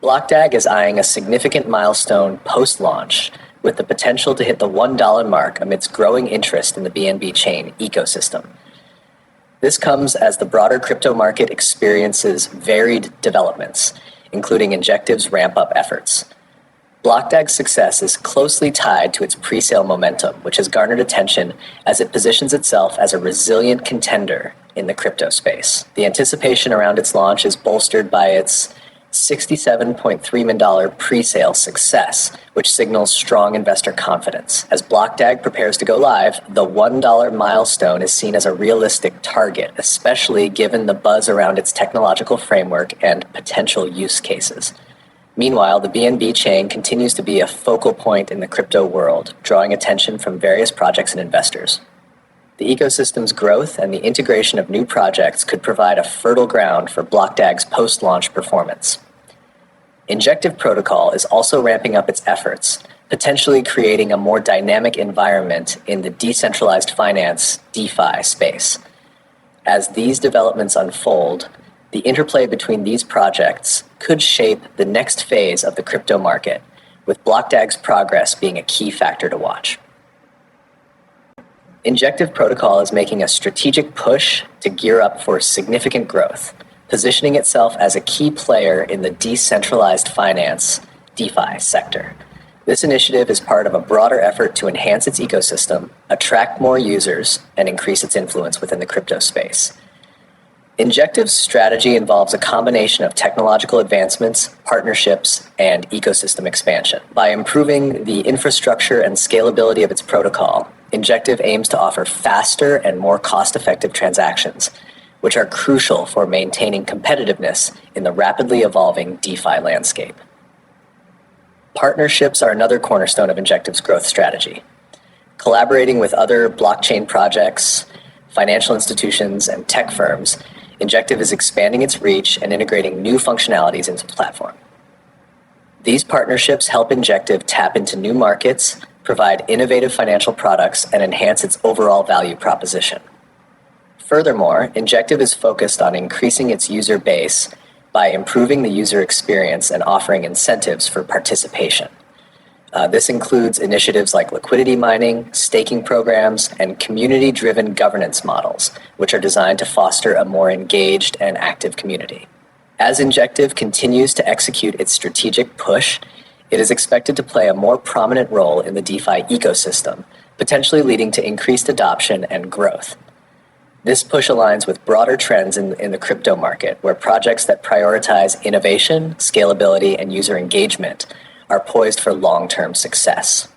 BLOCKDAG is eyeing a significant milestone post-launch with the potential to hit the $1 mark amidst growing interest in the BNB chain ecosystem. This comes as the broader crypto market experiences varied developments, including Injective's ramp-up efforts. BLOCKDAG's success is closely tied to its pre-sale momentum, which has garnered attention as it positions itself as a resilient contender in the crypto space. The anticipation around its launch is bolstered by its $67.3 million pre-sale success, which signals strong investor confidence. As BLOCKDAG prepares to go live, the $1 milestone is seen as a realistic target, especially given the buzz around its technological framework and potential use cases. Meanwhile, the BNB chain continues to be a focal point in the crypto world, drawing attention from various projects and investors. The ecosystem's growth and the integration of new projects could provide a fertile ground for BLOCKDAG's post-launch performance. Injective protocol is also ramping up its efforts, potentially creating a more dynamic environment in the decentralized finance DeFi space. As these developments unfold, the interplay between these projects could shape the next phase of the crypto market, with BLOCKDAG's progress being a key factor to watch. Injective protocol is making a strategic push to gear up for significant growth, positioning itself as a key player in the decentralized finance DeFi sector. This initiative is part of a broader effort to enhance its ecosystem, attract more users, and increase its influence within the crypto space. Injective's strategy involves a combination of technological advancements, partnerships, and ecosystem expansion. By improving the infrastructure and scalability of its protocol, Injective aims to offer faster and more cost-effective transactions, which are crucial for maintaining competitiveness in the rapidly evolving DeFi landscape. Partnerships are another cornerstone of Injective's growth strategy. Collaborating with other blockchain projects, financial institutions, and tech firms, Injective is expanding its reach and integrating new functionalities into the platform. These partnerships help Injective tap into new markets, provide innovative financial products, and enhance its overall value proposition. Furthermore, Injective is focused on increasing its user base by improving the user experience and offering incentives for participation. This includes initiatives like liquidity mining, staking programs, and community-driven governance models, which are designed to foster a more engaged and active community. As Injective continues to execute its strategic push, it is expected to play a more prominent role in the DeFi ecosystem, potentially leading to increased adoption and growth. This push aligns with broader trends in the crypto market, where projects that prioritize innovation, scalability, and user engagement are poised for long-term success.